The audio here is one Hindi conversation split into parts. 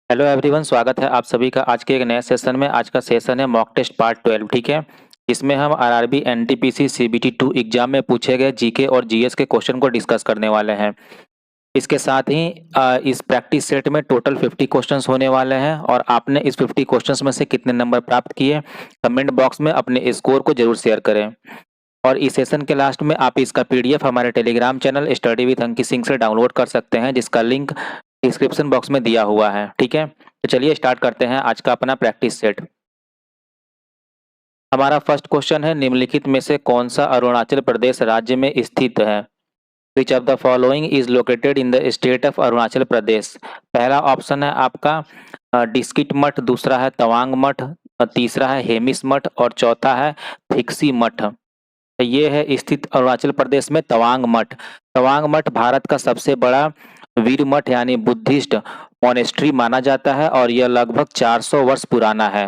हेलो एवरीवन, स्वागत है आप सभी का आज के एक नए सेशन में। आज का सेशन है मॉक टेस्ट पार्ट 12। ठीक है, इसमें हम आरआरबी एनटीपीसी सीबीटी 2 एग्जाम में पूछे गए जीके और जीएस के क्वेश्चन को डिस्कस करने वाले हैं। इसके साथ ही इस प्रैक्टिस सेट में टोटल 50 क्वेश्चंस होने वाले हैं और आपने इस 50 क्वेश्चंस में से कितने नंबर प्राप्त किए, कमेंट बॉक्स में अपने स्कोर को जरूर शेयर करें। और इस सेशन के लास्ट में आप इसका पीडीएफ हमारे Telegram channel study with Ankit Singh से डाउनलोड कर सकते हैं, जिसका लिंक डिस्क्रिप्शन बॉक्स में दिया हुआ है। ठीक है, तो चलिए स्टार्ट करते हैं आज का अपना प्रैक्टिस सेट। हमारा फर्स्ट क्वेश्चन है, निम्नलिखित में से कौन सा अरुणाचल प्रदेश राज्य में स्थित है? Which of the following is located in the state of Arunachal Pradesh? पहला ऑप्शन है आपका डिस्किट मठ, दूसरा है तवांग मठ, तीसरा है हेमिस मठ और चौथा है फिक्सी मठ। ये है स्थित अरुणाचल प्रदेश में तवांग मठ। तवांग मठ भारत का सबसे बड़ा वीर मठ यानी बुद्धिस्ट मोनेस्ट्री माना जाता है और यह लगभग 400 वर्ष पुराना है।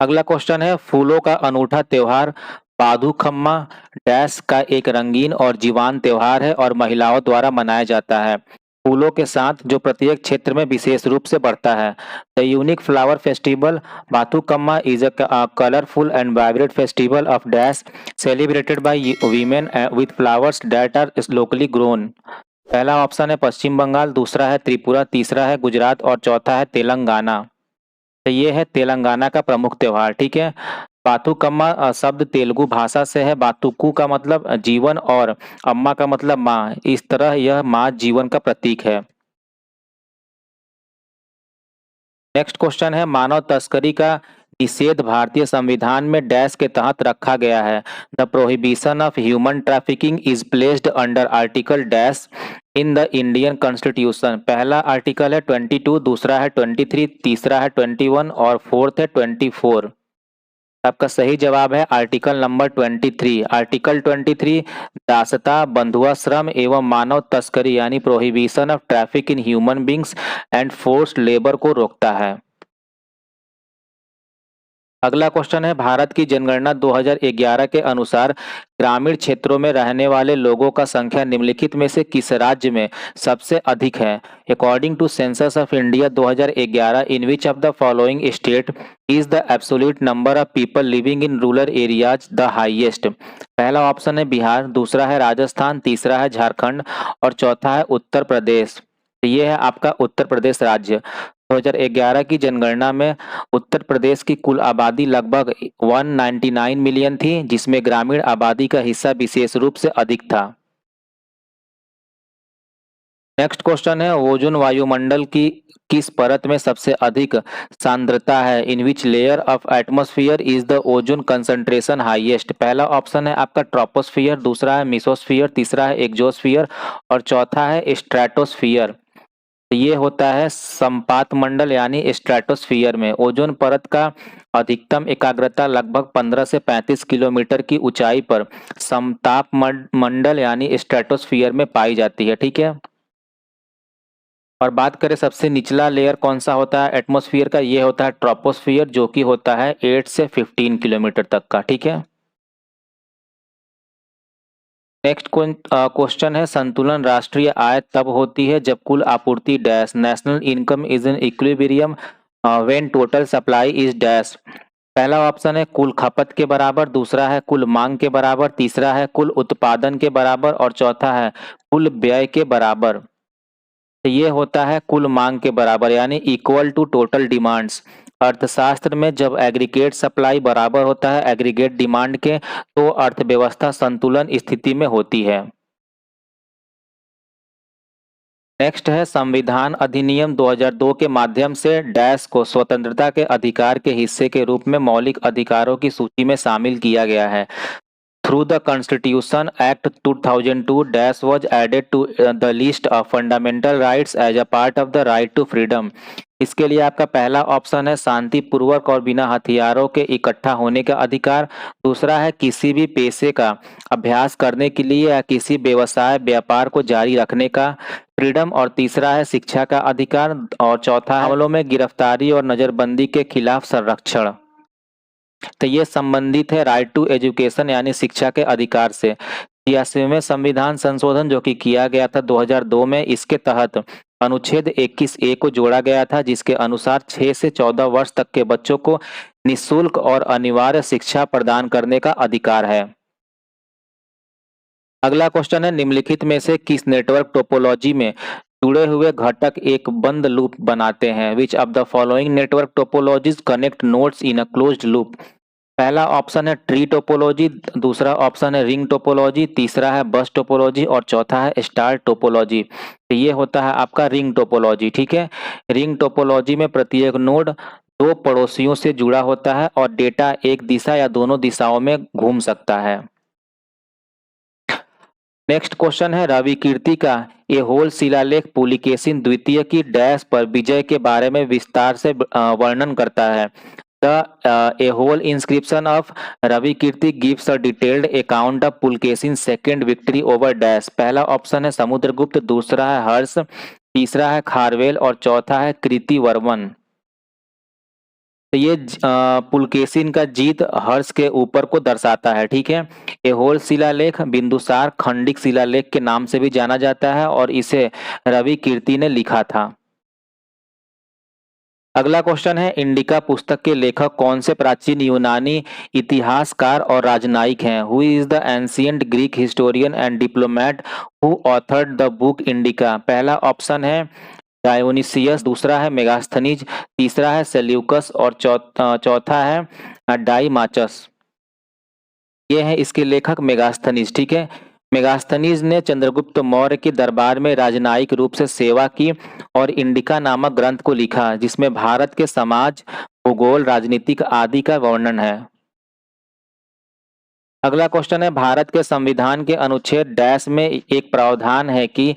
अगला क्वेश्चन है, फूलों का अनूठा त्योहार बाधुखम्मा डैश का एक रंगीन और जीवंत त्योहार है और महिलाओं द्वारा मनाया जाता है। फूलों के साथ जो प्रत्येक क्षेत्र में विशेष रूप से बढ़ता है। The unique flower festival Bathukamma is a colourful and vibrant festival of dash celebrated by women with flowers that are locally grown. पहला ऑप्शन है पश्चिम बंगाल, दूसरा है त्रिपुरा, तीसरा है गुजरात और चौथा है तेलंगाना। तो ये है तेलंगाना का प्रमुख त्योहार। ठीक है, बाथुकम्मा शब्द तेलुगु भाषा से है। बातुकु का मतलब जीवन और अम्मा का मतलब माँ, इस तरह यह माँ जीवन का प्रतीक है। नेक्स्ट क्वेश्चन है, मानव तस्करी का निषेध भारतीय संविधान में डैश के तहत रखा गया है। The prohibition of human trafficking is placed under article dash in the Indian constitution. पहला आर्टिकल है 22, दूसरा है 23, तीसरा है 21 और फोर्थ है 24। आपका सही जवाब है आर्टिकल नंबर 23। आर्टिकल 23 दासता, बंधुआ श्रम एवं मानव तस्करी यानी prohibition of traffic in human beings and forced labour को रोकता है। अगला क्वेश्चन है, भारत की जनगणना 2011 के अनुसार ग्रामीण क्षेत्रों में रहने वाले लोगों का संख्या निम्नलिखित में से किस राज्य में सबसे अधिक है? According to census of India 2011, in which of the following state is the absolute number of people living in rural areas the highest? पहला ऑप्शन है बिहार, दूसरा है राजस्थान, तीसरा है झारखंड और चौथा है उत्तर प्रदेश। ये है आपका उत्तर प्रदेश राज्य। 2011 की जनगणना में उत्तर प्रदेश की कुल आबादी लगभग 199 मिलियन थी, जिसमें ग्रामीण आबादी का हिस्सा विशेष रूप से अधिक था। नेक्स्ट क्वेश्चन है, ओजोन वायुमंडल की किस परत में सबसे अधिक सांद्रता है? In which layer of atmosphere is the ozone concentration highest? पहला ऑप्शन है आपका ट्रोपोस्फियर, दूसरा है मिसोस्फियर, तीसरा है एक्सोस्फियर और चौथा है स्ट्रेटोस्फियर। ये होता है संपात मंडल यानी स्ट्रेटोस्फियर में। ओजोन परत का अधिकतम एकाग्रता लगभग 15 से 35 किलोमीटर की ऊंचाई पर समताप मंडल यानी स्ट्रेटोस्फियर में पाई जाती है। ठीक है, और बात करें सबसे निचला लेयर कौन सा होता है एटमॉस्फेयर का, ये होता है ट्रोपोस्फियर, जो कि होता है 8 से 15 किलोमीटर तक का। ठीक है, नेक्स्ट क्वेश्चन है, संतुलन राष्ट्रीय आय तब होती है जब कुल आपूर्ति dash national income is in equilibrium when total supply is dash. पहला ऑप्शन है कुल खपत के बराबर, दूसरा है कुल मांग के बराबर, तीसरा है कुल उत्पादन के बराबर और चौथा है कुल व्यय के बराबर। तो ये होता है कुल मांग के बराबर यानी इक्वल टू टोटल डिमांड्स। अर्थशास्त्र में जब एग्रीगेट सप्लाई बराबर होता है एग्रीगेट डिमांड के, तो अर्थव्यवस्था संतुलन स्थिति में होती है। नेक्स्ट है, संविधान अधिनियम 2002 के माध्यम से डैश को स्वतंत्रता के अधिकार के हिस्से के रूप में मौलिक अधिकारों की सूची में शामिल किया गया है। Through the Constitution Act 2002, Dash was added to the list of fundamental rights as a part of the right to freedom. इसके लिए आपका पहला ऑप्शन है शांतिपूर्वक और बिना हथियारों के इकट्ठा होने का अधिकार, दूसरा है किसी भी पेशे का अभ्यास करने के लिए या किसी व्यवसाय व्यापार को जारी रखने का फ्रीडम और तीसरा है शिक्षा का अधिकार और चौथा हमलों में गिरफ्तारी और नजरबंदी के खिलाफ संरक्षण। तो ये संबंधित है राइट टू एजुकेशन यानी शिक्षा के अधिकार से। 86वें संविधान संशोधन जो कि किया गया था 2002 में, इसके तहत अनुच्छेद 21A को जोड़ा गया था, जिसके अनुसार 6 से 14 वर्ष तक के बच्चों को निःशुल्क और अनिवार्य शिक्षा प्रदान करने का अधिकार है। अगला क्वेश्चन है, निम्नलिखित में से किस नेटवर्क टोपोलॉजी में जुड़े हुए घटक एक बंद लूप बनाते हैं? विच of the following network topologies connect nodes in a closed loop? पहला ऑप्शन है ट्री टोपोलॉजी, दूसरा ऑप्शन है रिंग टोपोलॉजी, तीसरा है बस टोपोलॉजी और चौथा है स्टार टोपोलॉजी। तो ये होता है आपका रिंग टोपोलॉजी। ठीक है, रिंग टोपोलॉजी में प्रत्येक नोड दो पड़ोसियों से जुड़ा होता है और डेटा एक दिशा या दोनों दिशाओं में घूम सकता है। नेक्स्ट क्वेश्चन है, रवि कीर्ति का ए होल शिलालेख पुलिकेशिन द्वितीय की डैश पर विजय के बारे में विस्तार से वर्णन करता है। The a whole inscription of Ravi Kirti gives a detailed account of Pulakeshin second victory over dash. पहला ऑप्शन है समुद्रगुप्त, दूसरा है हर्ष, तीसरा है खारवेल और चौथा है कृति वर्मन। तो ये पुलकेशिन का जीत हर्ष के ऊपर को दर्शाता है। ठीक है, ए होल शिलालेख बिंदुसार खंडिक शिलालेख के नाम से भी जाना जाता है और इसे रवि कीर्ति ने लिखा था। अगला क्वेश्चन है, इंडिका पुस्तक के लेखक कौन से प्राचीन यूनानी इतिहासकार और राजनयिक हैं? Who is the ancient Greek historian and diplomat who authored the book indica? पहला ऑप्शन है डायोनिसियस, दूसरा है मेगास्थनीज, तीसरा है सेल्यूकस और चौथा है डाईमाचस। ये है इसके लेखक मेगास्थनीज। ठीक है, मेगास्थनीज ने चंद्रगुप्त मौर्य के दरबार में राजनयिक रूप से सेवा की और इंडिका नामक ग्रंथ को लिखा, जिसमें भारत के समाज, भूगोल, राजनीतिक आदि का वर्णन है। अगला क्वेश्चन है, भारत के संविधान के अनुच्छेद डैश में एक प्रावधान है कि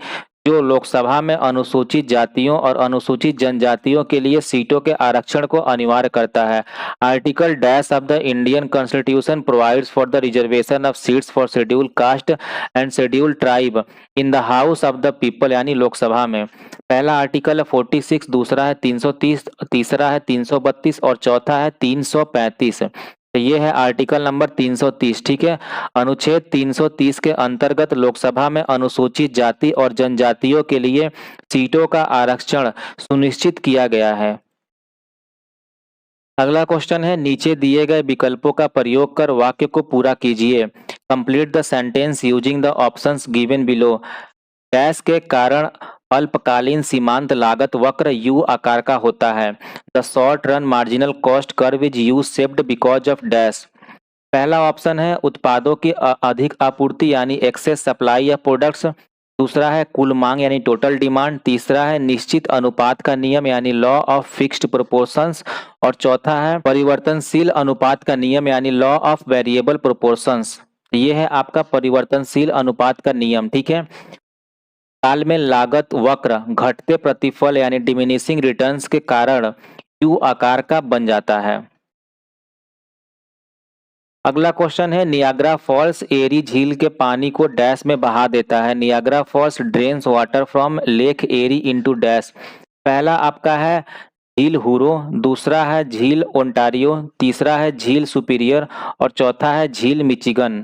जो लोकसभा में अनुसूचित जातियों और अनुसूचित जनजातियों के लिए सीटों के आरक्षण को अनिवार्य करता है। Article dash of the Indian constitution provides for the reservation of seats for schedule caste and schedule tribe in the house of the people, यानी लोकसभा में। पहला आर्टिकल है 46, दूसरा है 330, तीसरा है 332 और चौथा है 335। तो ये है आर्टिकल नंबर 330। ठीक है, अनुच्छेद 330 के अंतर्गत लोकसभा में अनुसूचित जाति और जनजातियों के लिए सीटों का आरक्षण सुनिश्चित किया गया है। अगला क्वेश्चन है, नीचे दिए गए विकल्पों का प्रयोग कर वाक्य को पूरा कीजिए। Complete the sentence using the options given below. Dash के कारण अल्पकालीन सीमांत लागत वक्र यू आकार का होता है। The short run marginal cost curve is U shaped because of dash. पहला ऑप्शन है उत्पादों की अधिक आपूर्ति यानी एक्सेस सप्लाई ऑफ प्रोडक्ट्स, दूसरा है कुल मांग यानी टोटल डिमांड, तीसरा है निश्चित अनुपात का नियम यानी लॉ ऑफ फिक्स्ड प्रोपोर्शंस और चौथा है परिवर्तनशील अनुपात का नियम यानी लॉ ऑफ वेरिएबल प्रोपोर्शंस। ये है आपका परिवर्तनशील अनुपात का नियम। ठीक है, काल में लागत वक्र घटते प्रतिफल यानी डिमिनिशिंग रिटर्न्स के कारण यू आकार का बन जाता है। अगला क्वेश्चन है, नियाग्रा फॉल्स एरी झील के पानी को डैश में बहा देता है। Niagara Falls drains water from Lake Erie into dash. पहला आपका है झील हुरो, दूसरा है झील ओंटारियो, तीसरा है झील सुपीरियर और चौथा है झील मिचिगन।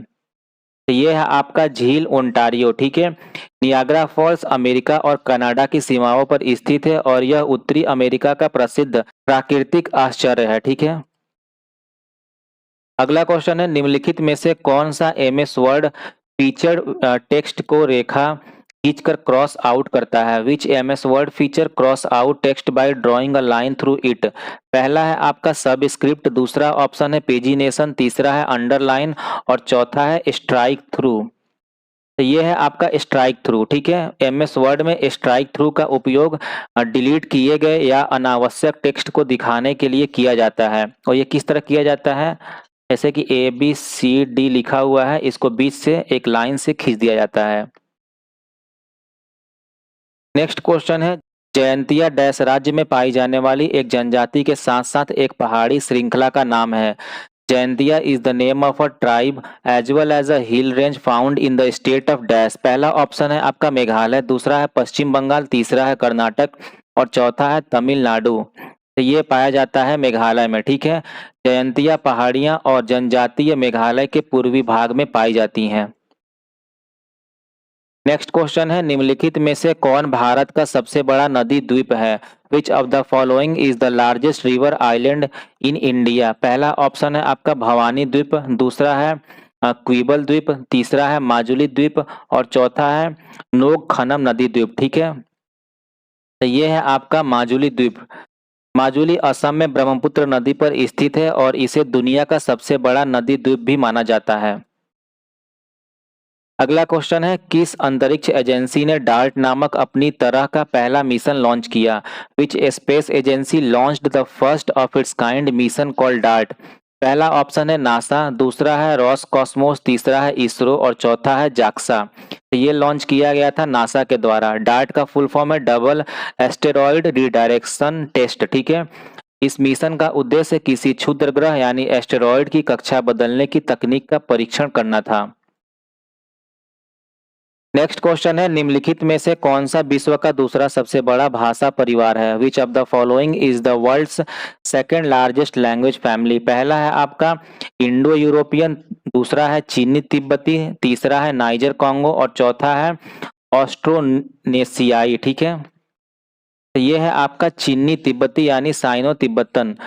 तो ये है आपका झील ओंटारियो। ठीक है, नियाग्रा फॉल्स अमेरिका और कनाडा की सीमाओं पर स्थित है और यह उत्तरी अमेरिका का प्रसिद्ध प्राकृतिक आश्चर्य है। ठीक है, अगला क्वेश्चन है, निम्नलिखित में से कौन सा एमएस वर्ड फीचर टेक्स्ट को रेखा खींचकर क्रॉस आउट करता है? Which MS Word feature cross out text by drawing a line through it? पहला है आपका सबस्क्रिप्ट, दूसरा ऑप्शन है पेजिनेशन, तीसरा है अंडरलाइन और चौथा है स्ट्राइक थ्रू। तो ये है आपका स्ट्राइक थ्रू। ठीक है, एमएस वर्ड में स्ट्राइक थ्रू का उपयोग डिलीट किए गए या अनावश्यक टेक्स्ट को दिखाने के लिए किया जाता है। और ये किस तरह किया जाता है? जैसे कि ABCD लिखा हुआ है, इसको बीच से एक लाइन से खींच दिया जाता है। नेक्स्ट क्वेश्चन है, जयंतिया डैश राज्य में पाई जाने वाली एक जनजाति के साथ साथ एक पहाड़ी श्रृंखला का नाम है। Jaintia is the name of a tribe as well as a hill range found in the state of dash. पहला ऑप्शन है आपका मेघालय, दूसरा है पश्चिम बंगाल, तीसरा है कर्नाटक और चौथा है तमिलनाडु। तो ये पाया जाता है मेघालय में। ठीक है, जयंतिया पहाड़ियां और जनजातीय मेघालय के पूर्वी भाग में पाई जाती हैं। नेक्स्ट क्वेश्चन है निम्नलिखित में से कौन भारत का सबसे बड़ा नदी द्वीप है? Which of the following is the largest river island in India? पहला ऑप्शन है आपका भवानी द्वीप, दूसरा है क्वीबल द्वीप, तीसरा है माजुली द्वीप और चौथा है नोक खनम नदी द्वीप। ठीक है, तो ये है आपका माजुली द्वीप। माजुली असम में ब्रह्मपुत्र नदी पर स्थित है और इसे दुनिया का सबसे बड़ा नदी द्वीप भी माना जाता है। अगला क्वेश्चन है किस अंतरिक्ष एजेंसी ने डार्ट नामक अपनी तरह का पहला मिशन लॉन्च किया? Which space agency launched the first of its kind mission called dart? पहला ऑप्शन है नासा, दूसरा है रॉसकॉस्मोस, तीसरा है इसरो और चौथा है जाक्सा। तो ये लॉन्च किया गया था नासा के द्वारा। डार्ट का फुल फॉर्म है डबल एस्टेरॉयड रिडायरेक्शन टेस्ट। ठीक है, इस मिशन का उद्देश्य किसी क्षुद्र ग्रह यानी एस्टेरॉयड की कक्षा बदलने की तकनीक का परीक्षण करना था। नेक्स्ट क्वेश्चन है निम्नलिखित में से कौन सा विश्व का दूसरा सबसे बड़ा भाषा परिवार है? Which of the following is the world's second largest language family? पहला है आपका इंडो यूरोपियन, दूसरा है चीनी तिब्बती, तीसरा है नाइजर कॉन्गो और चौथा है ऑस्ट्रोनेशियाई। ठीक है, तो ये है आपका चीनी तिब्बती यानी साइनो तिब्बतन।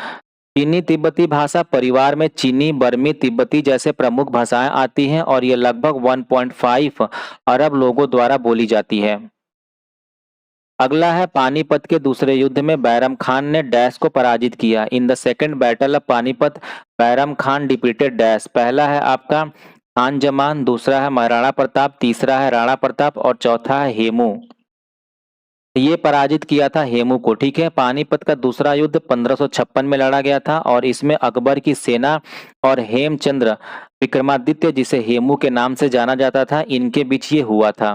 चीनी तिब्बती भाषा परिवार में चीनी, बर्मी, तिब्बती जैसे प्रमुख भाषाएं आती हैं और ये लगभग 1.5 अरब लोगों द्वारा बोली जाती है। अगला है पानीपत के दूसरे युद्ध में बैरम खान ने डैश को पराजित किया। In the second battle of Panipat Bairam Khan defeated dash? पहला है आपका खान जमान, दूसरा है महाराणा प्रताप, तीसरा है राणा प्रताप और चौथा है हेमू। ये पराजित किया था हेमू को। ठीक है, पानीपत का दूसरा युद्ध 1556 में लड़ा गया था और इसमें अकबर की सेना और हेमचंद्र विक्रमादित्य जिसे हेमू के नाम से जाना जाता था इनके बीच ये हुआ था।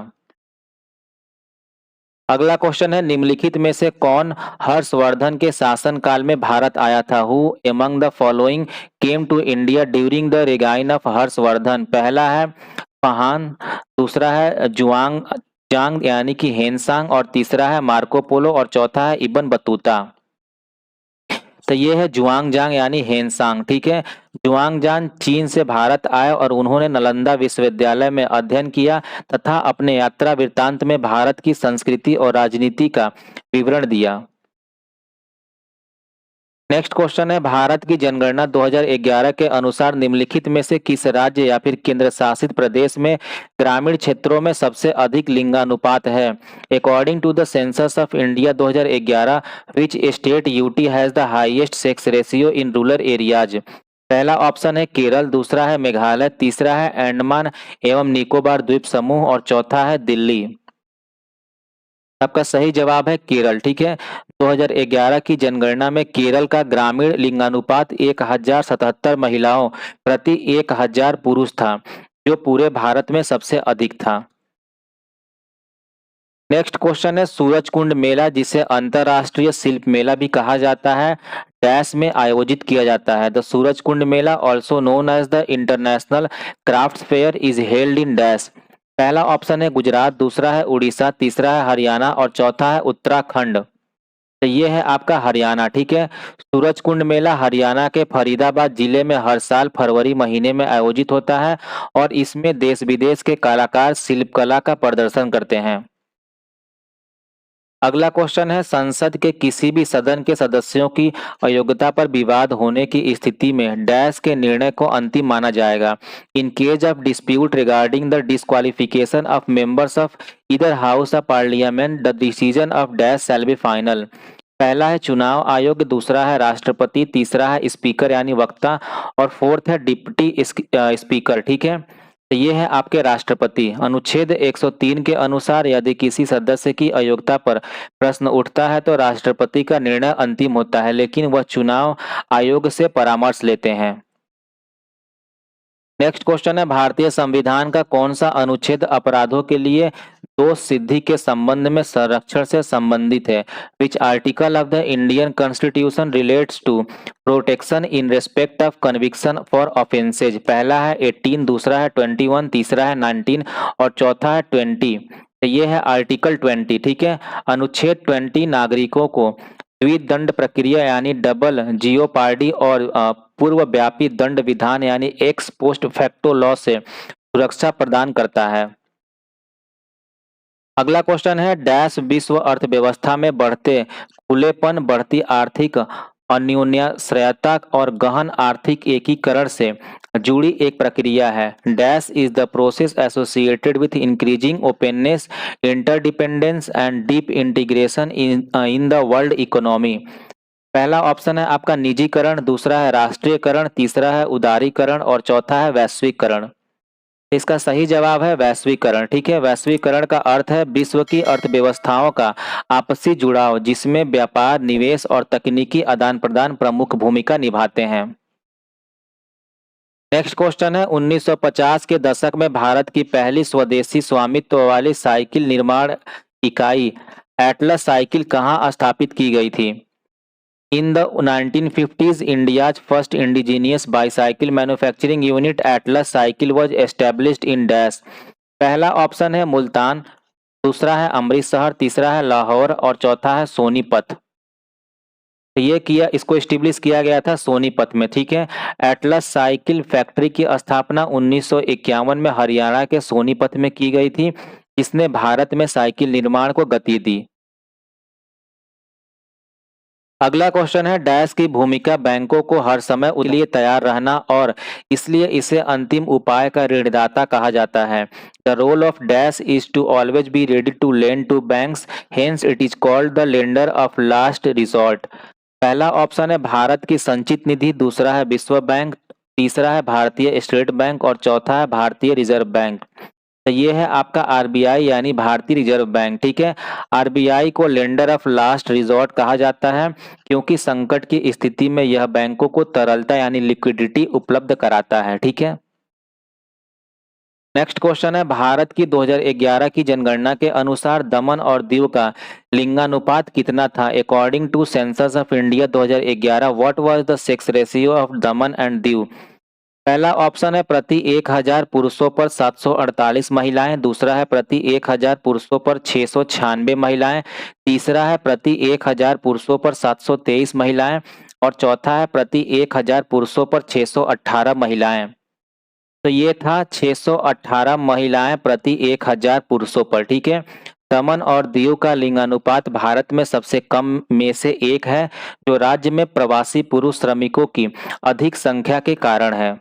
अगला क्वेश्चन है निम्नलिखित में से कौन हर्षवर्धन के शासनकाल में भारत आया था? Who among the following came to India during the reign of Harshavardhan? पहला है फहान, दूसरा है जुआंग जांग यानी कि हेनसांग और तीसरा है मार्को पोलो और चौथा है इब्न बतूता। तो ये है जुआंग जांग यानी हेनसांग। ठीक है, जुआंग जांग चीन से भारत आए और उन्होंने नालंदा विश्वविद्यालय में अध्ययन किया तथा अपने यात्रा वृत्तांत में भारत की संस्कृति और राजनीति का विवरण दिया। नेक्स्ट क्वेश्चन है भारत की जनगणना 2011 के अनुसार निम्नलिखित में से किस राज्य या फिर केंद्र शासित प्रदेश में ग्रामीण क्षेत्रों में सबसे अधिक लिंगानुपात है? According to the census of India 2011 which state UT has the highest sex ratio in rural areas? पहला ऑप्शन है केरल, दूसरा है मेघालय, तीसरा है अंडमान एवं निकोबार द्वीप समूह और चौथा है दिल्ली। आपका सही जवाब है केरल। ठीक है, 2011 की जनगणना में केरल का ग्रामीण लिंगानुपात 1077 महिलाओं प्रति 1000 पुरुष था, जो पूरे भारत में सबसे अधिक था। नेक्स्ट क्वेश्चन है सूरजकुंड मेला जिसे अंतरराष्ट्रीय शिल्प मेला भी कहा जाता है डैश में आयोजित किया जाता है? The Surajkund mela also known as the international craft fair is held in dash? पहला ऑप्शन है गुजरात, दूसरा है उड़ीसा, तीसरा है हरियाणा और चौथा है उत्तराखंड। तो ये है आपका हरियाणा। ठीक है, सूरजकुंड मेला हरियाणा के फरीदाबाद जिले में हर साल फरवरी महीने में आयोजित होता है और इसमें देश विदेश के कलाकार शिल्पकला का प्रदर्शन करते हैं। अगला क्वेश्चन है संसद के किसी भी सदन के सदस्यों की अयोग्यता पर विवाद होने की स्थिति में डैश के निर्णय को अंतिम माना जाएगा? In case of dispute regarding the disqualification of members of either house of parliament the decision of dash shall be final? पहला है चुनाव आयोग, दूसरा है राष्ट्रपति, तीसरा है स्पीकर यानी वक्ता और फोर्थ है डिप्टी स्पीकर। ठीक है, तो ये है आपके राष्ट्रपति। अनुच्छेद 103 के अनुसार यदि किसी सदस्य की अयोग्यता पर प्रश्न उठता है तो राष्ट्रपति का निर्णय अंतिम होता है, लेकिन वह चुनाव आयोग से परामर्श लेते हैं। नेक्स्ट क्वेश्चन है भारतीय संविधान का कौन सा अनुच्छेद अपराधों के लिए दोष सिद्धि के संबंध में संरक्षण से संबंधित है? Which article of the Indian constitution relates to protection in respect of conviction for offences? पहला है 18, दूसरा है 21, तीसरा है 19 और चौथा है 20। तो ये है आर्टिकल 20। ठीक है, अनुच्छेद 20 नागरिकों को द्विदंड प्रक्रिया यानी डबल जियोपार्डी और पूर्वव्यापी दंड विधान यानी एक्स पोस्ट फैक्टो लॉ से सुरक्षा प्रदान करता है। अगला क्वेश्चन है डैश विश्व अर्थव्यवस्था में बढ़ते खुलेपन, बढ़ती आर्थिक अन्योन्याश्रयता और गहन आर्थिक एकीकरण से जुड़ी एक प्रक्रिया है। Dash is the process associated with increasing openness, interdependence and deep integration in the world economy. पहला ऑप्शन है आपका निजीकरण, दूसरा है राष्ट्रीयकरण, तीसरा है उदारीकरण और चौथा है वैश्वीकरण। इसका सही जवाब है वैश्वीकरण। ठीक है, वैश्वीकरण का अर्थ है विश्व की अर्थव्यवस्थाओं का आपसी जुड़ाव, जिसमें व्यापार, निवेश और तकनीकी आदान प्रदान प्रमुख भूमिका निभाते हैं। नेक्स्ट क्वेश्चन है 1950 के दशक में भारत की पहली स्वदेशी स्वामित्व वाली साइकिल निर्माण इकाई एटलस साइकिल कहाँ स्थापित की गई थी? In the 1950s, India's first indigenous bicycle manufacturing unit, Atlas Cycle, was established in Dash। पहला ऑप्शन है मुल्तान, दूसरा है अमृतसर, तीसरा है लाहौर और चौथा है सोनीपत। तो इसको एस्टेब्लिश किया गया था सोनीपत में। ठीक है, एटलस साइकिल फैक्ट्री की स्थापना 1951 में हरियाणा के सोनीपत में की गई थी, जिसने भारत में साइकिल निर्माण को गति दी। अगला क्वेश्चन है डैश की भूमिका बैंकों को हर समय उसके लिए तैयार रहना और इसलिए इसे अंतिम उपाय का ऋणदाता कहा जाता है। The role of dash is to always be ready to lend to banks, hence it is called the lender of last resort. पहला ऑप्शन है भारत की संचित निधि, दूसरा है विश्व बैंक, तीसरा है भारतीय स्टेट बैंक और चौथा है भारतीय रिजर्व बैंक। तो ये है आपका आरबीआई यानी भारतीय रिजर्व बैंक। ठीक है, आरबीआई को लेंडर ऑफ लास्ट रिजॉर्ट कहा जाता है क्योंकि संकट की स्थिति में यह बैंकों को तरलता यानी लिक्विडिटी उपलब्ध कराता है। ठीक है, नेक्स्ट क्वेश्चन है भारत की 2011 की जनगणना के अनुसार दमन और दीव का लिंगानुपात कितना था? According to census of India 2011, what was the sex ratio of Daman and Diu? पहला ऑप्शन है प्रति 1000 पुरुषों पर 748 महिलाएं, दूसरा है प्रति 1000 पुरुषों पर 696 महिलाएं, तीसरा है प्रति 1000 पुरुषों पर 723 महिलाएं और चौथा है प्रति 1000 पुरुषों पर 618 महिलाएं। तो ये था 618 महिलाएं प्रति 1000 पुरुषों पर। ठीक है, दमन और दीव का लिंगानुपात भारत में सबसे कम में से एक है, जो राज्य में प्रवासी पुरुष श्रमिकों की अधिक संख्या के कारण है।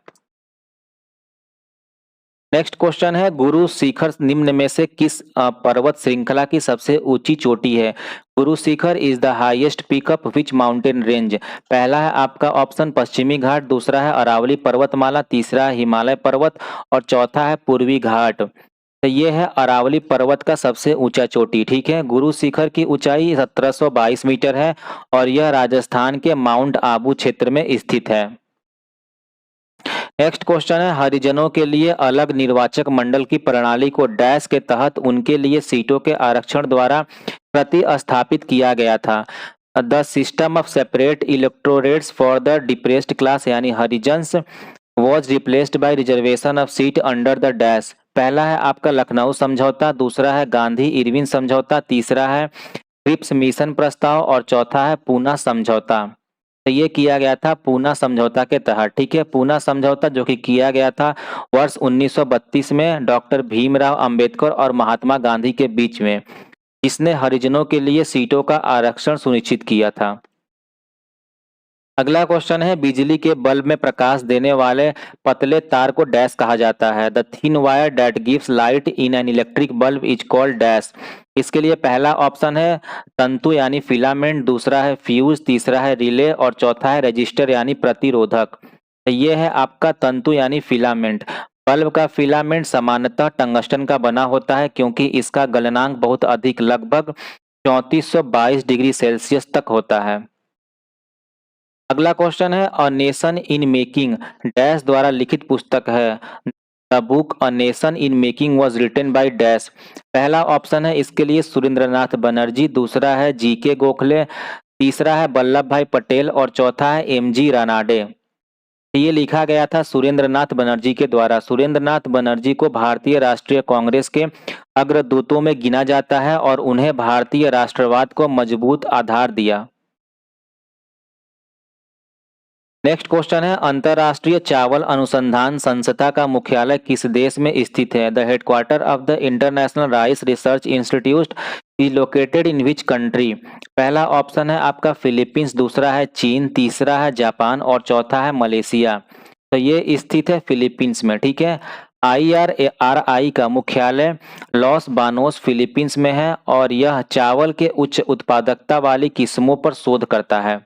नेक्स्ट क्वेश्चन है गुरु शिखर निम्न में से किस पर्वत श्रृंखला की सबसे ऊंची चोटी है? Guru Shikhar is the highest peak of which mountain range? पहला है आपका ऑप्शन पश्चिमी घाट, दूसरा है अरावली पर्वतमाला, तीसरा है हिमालय पर्वत और चौथा है पूर्वी घाट। तो ये है अरावली पर्वत का सबसे ऊंचा चोटी। ठीक है, गुरु शिखर की ऊंचाई 1722 मीटर है और यह राजस्थान के माउंट आबू क्षेत्र में स्थित है। नेक्स्ट क्वेश्चन है हरिजनों के लिए अलग निर्वाचक मंडल की प्रणाली को डैश के तहत उनके लिए सीटों के आरक्षण द्वारा प्रतिस्थापित किया गया था। The system of separate electorates for the depressed class यानी Harijans was replaced by reservation of seat under the dash. पहला है आपका लखनऊ समझौता, दूसरा है गांधी इरविन समझौता, तीसरा है क्रिप्स मिशन प्रस्ताव और चौथा है पूना समझौता। तो ये किया गया था पूना समझौता के तहत। ठीक है, पूना समझौता जो कि किया गया था वर्ष 1932 में डॉक्टर भीमराव अंबेडकर और महात्मा गांधी के बीच में, जिसने हरिजनों के लिए सीटों का आरक्षण सुनिश्चित किया था। अगला क्वेश्चन है बिजली के बल्ब में प्रकाश देने वाले पतले तार को डैश कहा जाता है। The thin wire that gives light in an electric bulb is called dash. इसके लिए पहला ऑप्शन है तंतु यानी फिलामेंट, दूसरा है फ्यूज, तीसरा है रिले और चौथा है रजिस्टर यानी प्रतिरोधक। तो ये है आपका तंतु यानी फिलामेंट। बल्ब का फिलामेंट सामान्यतः टंगस्टन का बना होता है क्योंकि इसका गलनांक बहुत अधिक लगभग 3422 डिग्री सेल्सियस तक होता है। अगला क्वेश्चन है a nation in making dash द्वारा लिखित पुस्तक है। The book a nation in making was written by dash. पहला ऑप्शन है इसके लिए सुरेंद्रनाथ बनर्जी, दूसरा है जीके गोखले, तीसरा है वल्लभ भाई पटेल और चौथा है एमजी रानाडे। ये लिखा गया था सुरेंद्रनाथ बनर्जी के द्वारा। सुरेंद्रनाथ बनर्जी को भारतीय राष्ट्रीय कांग्रेस के अग्रदूतों में गिना जाता है और उन्हें भारतीय राष्ट्रवाद को मजबूत आधार दिया। नेक्स्ट क्वेश्चन है अंतर्राष्ट्रीय चावल अनुसंधान संस्था का मुख्यालय किस देश में स्थित है? The headquarter of the international rice research institute is located in which country? पहला ऑप्शन है आपका फिलीपींस, दूसरा है चीन, तीसरा है जापान और चौथा है मलेशिया। तो ये स्थित है फिलीपींस में, ठीक है। IRRI का मुख्यालय लॉस बानोस फिलीपींस में है और यह चावल के उच्च उत्पादकता वाली किस्मों पर शोध करता है।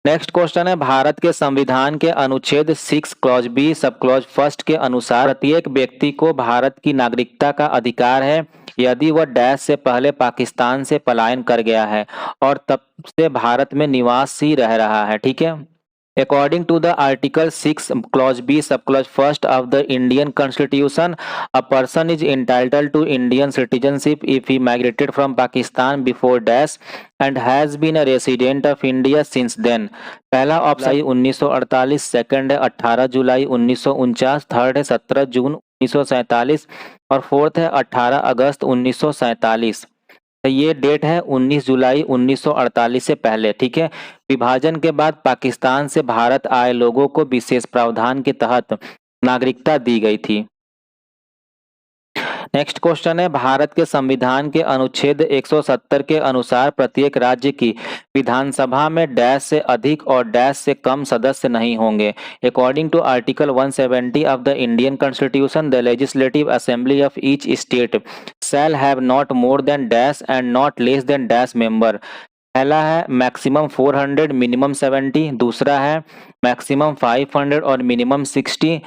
नेक्स्ट क्वेश्चन है भारत के संविधान के अनुच्छेद 6 clause B sub clause first के अनुसार प्रत्येक व्यक्ति को भारत की नागरिकता का अधिकार है यदि वह डैश से पहले पाकिस्तान से पलायन कर गया है और तब से भारत में निवास ही रह रहा है, ठीक है। According to the Article 6, Clause B, Subclause 1st of the Indian Constitution, a person is entitled to Indian citizenship if he migrated from Pakistan before dash and has been a resident of India since then. पहला ऑप्शन 1948, सेकंड है 18 जुलाई 1949, थर्ड है 17 जून 1947 और फोर्थ है 18 अगस्त 1947। तो ये डेट है 19 जुलाई 1948 से पहले, ठीक है। विभाजन के बाद पाकिस्तान से भारत आए लोगों को विशेष प्रावधान के तहत नागरिकता दी गई थी। नेक्स्ट क्वेश्चन है भारत के संविधान के अनुच्छेद 170 के अनुसार प्रत्येक राज्य की विधानसभा में डैश से अधिक और डैश से कम सदस्य नहीं होंगे। According to article 170 of the Indian constitution the legislative assembly of each state shall have not more than dash and not less than dash member. पहला है मैक्सिमम 400 मिनिमम 70, दूसरा है मैक्सिमम 500 और मिनिमम 60,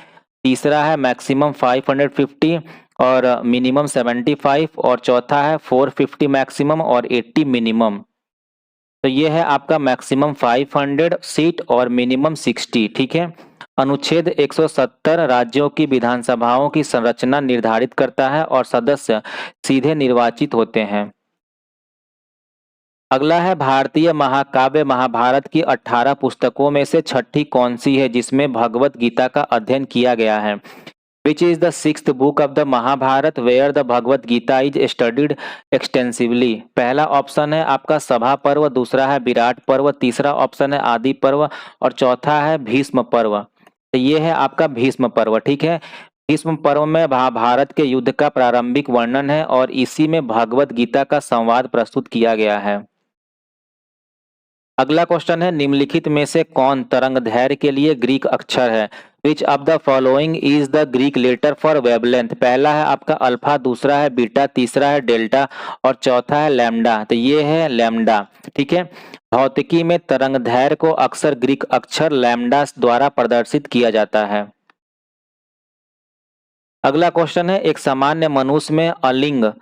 तीसरा है मैक्सिमम 550 और मिनिमम 75 और चौथा है 450 मैक्सिमम और 80 मिनिमम। तो ये है आपका मैक्सिमम 500 सीट और मिनिमम 60, ठीक है। अनुच्छेद 170 राज्यों की विधानसभाओं की संरचना निर्धारित करता है और सदस्य सीधे निर्वाचित होते हैं। अगला है भारतीय महाकाव्य महाभारत की 18 पुस्तकों में से छठी कौन सी है जिसमें भगवत गीता का अध्ययन किया गया है? Which is the sixth book of the Mahabharata where the Bhagavad Gita is studied extensively? पहला ऑप्शन है आपका सभा पर्व, दूसरा है विराट पर्व, तीसरा ऑप्शन है आदि पर्व और चौथा है भीष्म पर्व। तो ये है आपका भीष्म पर्व, ठीक है। भीष्म पर्व में महाभारत के युद्ध का प्रारंभिक वर्णन है और इसी में भगवत गीता का संवाद प्रस्तुत किया गया है। अगला क्वेश्चन है निम्नलिखित में से कौन तरंगदैर्घ्य के लिए ग्रीक अक्षर है? Which of the following is the Greek letter for wavelength? पहला है आपका अल्फा, दूसरा है बीटा, तीसरा है डेल्टा और चौथा है लैम्डा। तो ये है लैम्डा, ठीक है। भौतिकी में तरंगदैर्घ्य को अक्सर ग्रीक अक्षर लैम्डा द्वारा प्रदर्शित किया जाता है। अगला क्वेश्चन है एक सामान्य मनुष्य में अलिंग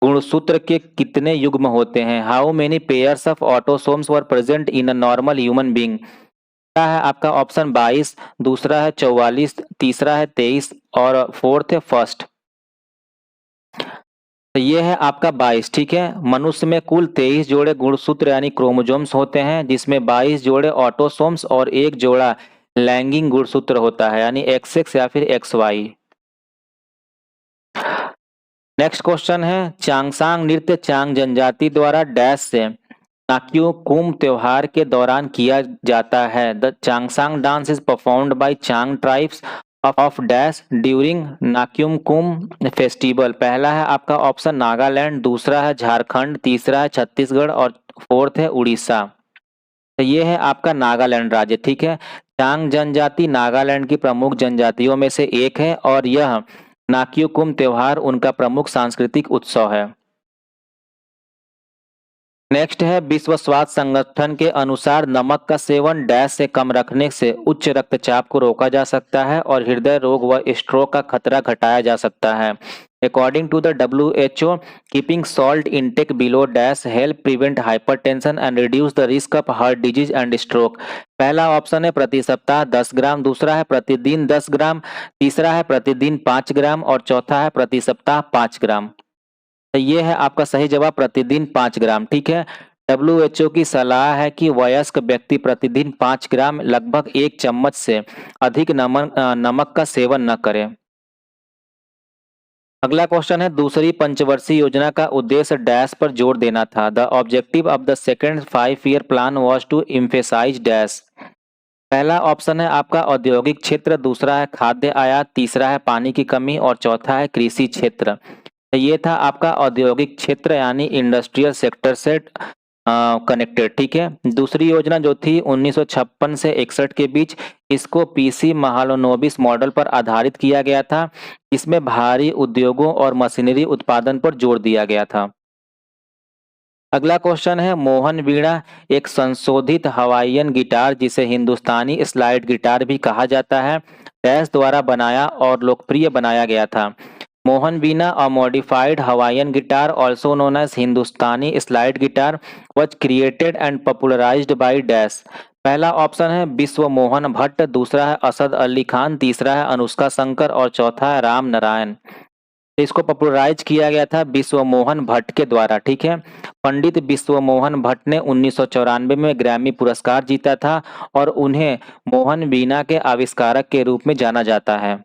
गुणसूत्र के कितने युग्म होते हैं? How many pairs of autosomes were present in a normal human being? पहला है आपका ऑप्शन 22, दूसरा है 44, तीसरा है 23 और फोर्थ है फर्स्ट। तो ये है आपका 22, ठीक है। मनुष्य में कुल 23 जोड़े गुणसूत्र यानी क्रोमोसोम्स होते हैं जिसमें 22 जोड़े ऑटोसोम्स और एक जोड़ा लैंगिक गुणसूत्र होता है यानी XX या फिर XY। नेक्स्ट क्वेश्चन है चांगसांग नृत्य चांग जनजाति द्वारा डैश से नाक्यू कुम त्योहार के दौरान किया जाता है? The Changsang dance is performed by Chang tribes of dash during नाक्यूम कुम फेस्टिवल। पहला है आपका ऑप्शन नागालैंड, दूसरा है झारखंड, तीसरा है छत्तीसगढ़ और फोर्थ है उड़ीसा। तो ये है आपका नागालैंड राज्य, ठीक है। चांग जनजाति नागालैंड की प्रमुख जनजातियों में से एक है और यह नाक्यूकुम त्योहार उनका प्रमुख सांस्कृतिक उत्सव है। नेक्स्ट है विश्व स्वास्थ्य संगठन के अनुसार नमक का सेवन डैश से कम रखने से उच्च रक्तचाप को रोका जा सकता है और हृदय रोग व स्ट्रोक का खतरा घटाया जा सकता है। According to the WHO, keeping salt intake below dash help prevent hypertension and reduce the risk of heart disease and stroke. पहला ऑप्शन है प्रति सप्ताह 10 ग्राम, दूसरा है प्रतिदिन 10 ग्राम, तीसरा है प्रतिदिन 5 ग्राम और चौथा है प्रति सप्ताह 5 ग्राम। तो ये है आपका सही जवाब प्रतिदिन 5 ग्राम, ठीक है। WHO की सलाह है कि वयस्क व्यक्ति प्रतिदिन 5 ग्राम लगभग 1 चम्मच से अधिक नमक का सेवन न करें। अगला क्वेश्चन है दूसरी पंचवर्षीय योजना का उद्देश्य डैश पर जोर देना था। The objective of the second 5 year plan was to emphasize dash. पहला ऑप्शन है आपका औद्योगिक क्षेत्र, दूसरा है खाद्य आयात, तीसरा है पानी की कमी और चौथा है कृषि क्षेत्र। तो ये था आपका औद्योगिक क्षेत्र यानी इंडस्ट्रियल सेक्टर से कनेक्टेड। ठीक है, दूसरी योजना जो थी 1956 से 61 के बीच, इसको पीसी महालनोबिस मॉडल पर आधारित किया गया था। इसमें भारी उद्योगों और मशीनरी उत्पादन पर जोर दिया गया था। अगला क्वेश्चन है मोहन वीणा एक संशोधित हवाईयन गिटार जिसे हिंदुस्तानी स्लाइड गिटार भी कहा जाता है डैश द्वारा बनाया और लोकप्रिय बनाया गया था। Mohan Veena a modified Hawaiian guitar also known as Hindustani slide guitar was created and popularised by dash. पहला ऑप्शन है विश्व मोहन भट्ट, दूसरा है असद अली खान, तीसरा है अनुष्का शंकर और चौथा है राम नारायण। इसको पॉपुलराइज किया गया था विश्व मोहन भट्ट के द्वारा। ठीक है, पंडित विश्व मोहन भट्ट ने 1994 में ग्रैमी पुरस्कार जीता था और उन्हें मोहन वीणा के आविष्कारक के रूप में जाना जाता है।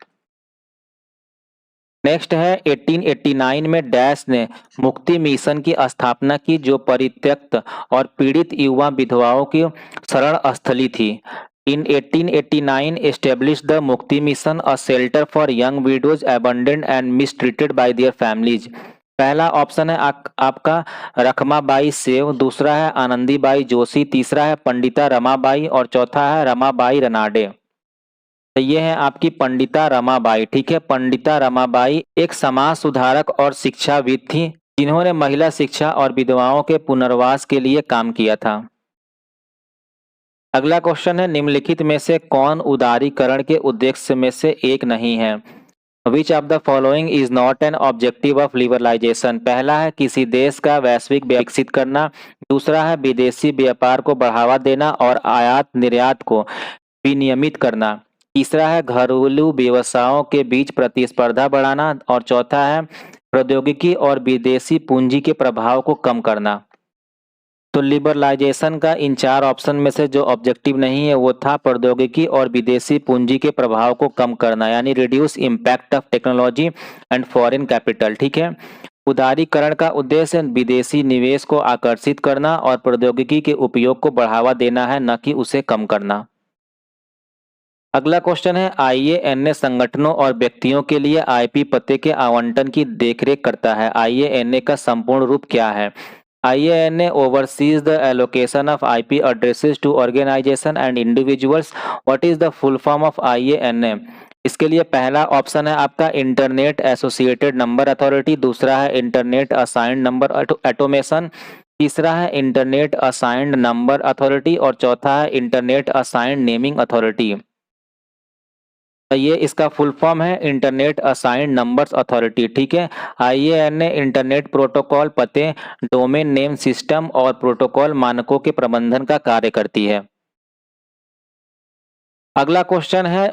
नेक्स्ट है 1889 में डैश ने मुक्ति मिशन की स्थापना की जो परित्यक्त और पीड़ित युवा विधवाओं की शरण स्थली थी। In 1889 established the Mukti Mission, a shelter for young widows abandoned and mistreated by their families। पहला ऑप्शन है आपका रखमाबाई सेव, दूसरा है आनंदीबाई जोशी, तीसरा है पंडिता रमाबाई और चौथा है रमाबाई रनाडे। तो ये है आपकी पंडिता रमाबाई। ठीक है, पंडिता रमाबाई एक समाज सुधारक और शिक्षाविद थी जिन्होंने महिला शिक्षा और विधवाओं के पुनर्वास के लिए काम किया था। अगला क्वेश्चन है निम्नलिखित में से कौन उदारीकरण के उद्देश्य में से एक नहीं है। Which of the following is not an objective of liberalization. पहला है किसी देश का वैश्विक विकसित करना, दूसरा है विदेशी व्यापार को बढ़ावा देना और आयात निर्यात को विनियमित करना, तीसरा है घरेलू व्यवसायों के बीच प्रतिस्पर्धा बढ़ाना और चौथा है प्रौद्योगिकी और विदेशी पूंजी के प्रभाव को कम करना। तो लिबरलाइजेशन का इन चार ऑप्शन में से जो ऑब्जेक्टिव नहीं है वो था प्रौद्योगिकी और विदेशी पूंजी के प्रभाव को कम करना यानी reduce impact of technology and foreign capital. ठीक है, उदारीकरण का उद्देश्य विदेशी निवेश को आकर्षित करना और प्रौद्योगिकी के उपयोग को बढ़ावा देना है, न कि उसे कम करना। अगला क्वेश्चन है आईएएनए संगठनों और व्यक्तियों के लिए आईपी पते के आवंटन की देखरेख करता है। आईएएनए का संपूर्ण रूप क्या है। IANA oversees the allocation of IP addresses to organization and individuals. What is the full form of IANA? इसके लिए पहला ऑप्शन है आपका इंटरनेट एसोसिएटेड नंबर अथॉरिटी, दूसरा है इंटरनेट असाइंड नंबर ऑटोमेशन, तीसरा है इंटरनेट असाइंड नंबर अथॉरिटी और चौथा है इंटरनेट असाइंड नेमिंग अथॉरिटी। ये इसका फुल फॉर्म है इंटरनेट असाइंड नंबर्स अथॉरिटी। ठीक है, आईएएनए इंटरनेट प्रोटोकॉल पते, डोमेन नेम सिस्टम और प्रोटोकॉल मानकों के प्रबंधन का कार्य करती है। अगला क्वेश्चन है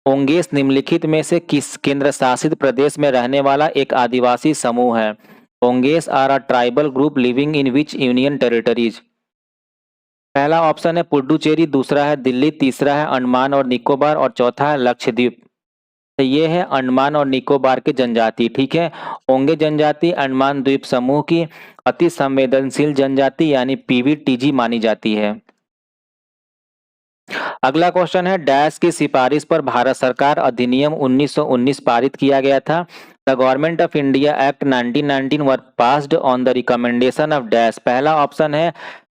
ओंगेस निम्नलिखित में से किस केंद्र शासित प्रदेश में रहने वाला एक आदिवासी समूह है। Onges are a tribal group living in which union territories. पहला ऑप्शन है पुडुचेरी, दूसरा है दिल्ली, तीसरा है अंडमान और निकोबार और चौथा है लक्षद्वीप। तो ये है अंडमान और निकोबार के जनजाति। ठीक है, ओंगे जनजाति अंडमान द्वीप समूह की अति संवेदनशील जनजाति यानी पीवीटीजी मानी जाती है। अगला क्वेश्चन है डैश की सिफारिश पर भारत सरकार अधिनियम 1919 पारित किया गया था। The government of India act 1919 were passed on the recommendation of dash. पहला ऑप्शन है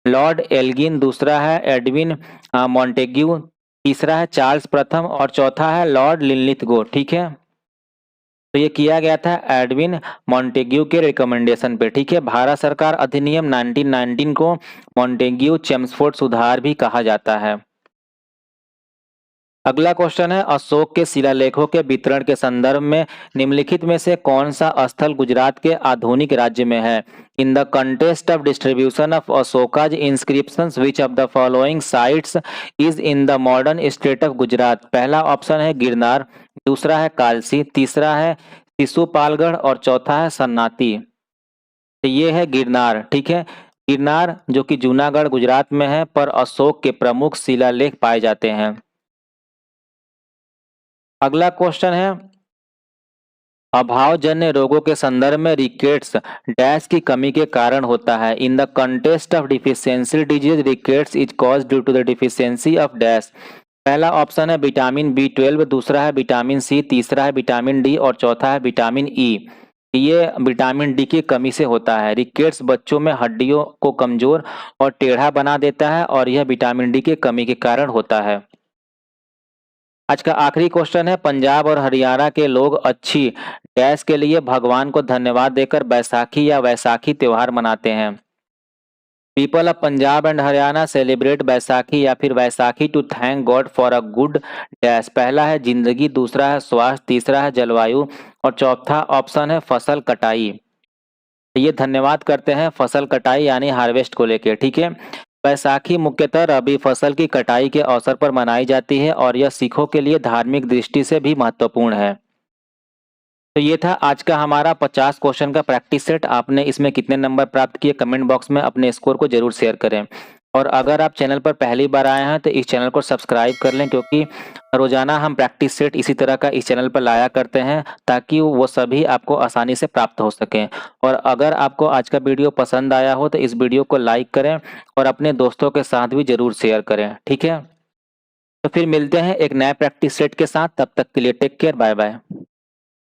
लॉर्ड एल्गिन, दूसरा है एडविन मॉन्टेग्यू, तीसरा है चार्ल्स प्रथम और चौथा है लॉर्ड लिनलिथगो। ठीक है, तो ये किया गया था एडविन मॉन्टेग्यू के रिकमेंडेशन पे। ठीक है, भारत सरकार अधिनियम 1919 को मॉन्टेग्यू चेम्सफोर्ड सुधार भी कहा जाता है। अगला क्वेश्चन है अशोक के शिलालेखों के वितरण के संदर्भ में निम्नलिखित में से कौन सा स्थल गुजरात के आधुनिक राज्य में है। In the contest of distribution of Ashoka's inscriptions which of the following sites is in the modern state of Gujarat. पहला ऑप्शन है गिरनार, दूसरा है कालसी, तीसरा है शिशुपालगढ़ और चौथा है सन्नाती। तो ये है गिरनार। ठीक है, गिरनार जो कि जूनागढ़ गुजरात में है पर अशोक के प्रमुख शिलालेख पाए जाते हैं। अगला क्वेश्चन है अभावजन्य रोगों के संदर्भ में रिकेट्स डैश की कमी के कारण होता है। In the contest of deficiency disease rickets is cause due to the deficiency of dash. पहला ऑप्शन है विटामिन B12, दूसरा है विटामिन सी, तीसरा है विटामिन डी और चौथा है विटामिन ई। ये विटामिन डी की कमी से होता है। रिकेट्स बच्चों में हड्डियों को कमजोर और टेढ़ा बना देता है और यह विटामिन डी की कमी के कारण होता है। आज का आखिरी क्वेश्चन है, पंजाब और हरियाणा के लोग अच्छी डैश के लिए भगवान को धन्यवाद देकर बैसाखी या वैसाखी त्योहार मनाते हैं। People of Punjab and Haryana celebrate Baisakhi या फिर Vaisakhi to thank God for a good dash. पहला है जिंदगी, दूसरा है स्वास्थ्य, तीसरा है जलवायु और चौथा ऑप्शन है फसल कटाई। ये धन्यवाद करते हैं फसल कटाई यानी हार्वेस्ट को लेकर, ठीक है। बैसाखी मुख्यतः रबी फसल की कटाई के अवसर पर मनाई जाती है और यह सिखों के लिए धार्मिक दृष्टि से भी महत्वपूर्ण है। तो ये था आज का हमारा 50 क्वेश्चन का प्रैक्टिस सेट। आपने इसमें कितने नंबर प्राप्त किए कमेंट बॉक्स में अपने स्कोर को जरूर शेयर करें। और अगर आप चैनल पर पहली बार आए हैं तो इस चैनल को सब्सक्राइब कर लें, क्योंकि रोजाना हम प्रैक्टिस सेट इसी तरह का इस चैनल पर लाया करते हैं ताकि वो सभी आपको आसानी से प्राप्त हो सकें। और अगर आपको आज का वीडियो पसंद आया हो तो इस वीडियो को लाइक करें और अपने दोस्तों के साथ भी जरूर शेयर करें, ठीक है। तो फिर मिलते हैं एक नए प्रैक्टिस सेट के साथ, तब तक के लिए टेक केयर, बाय बाय।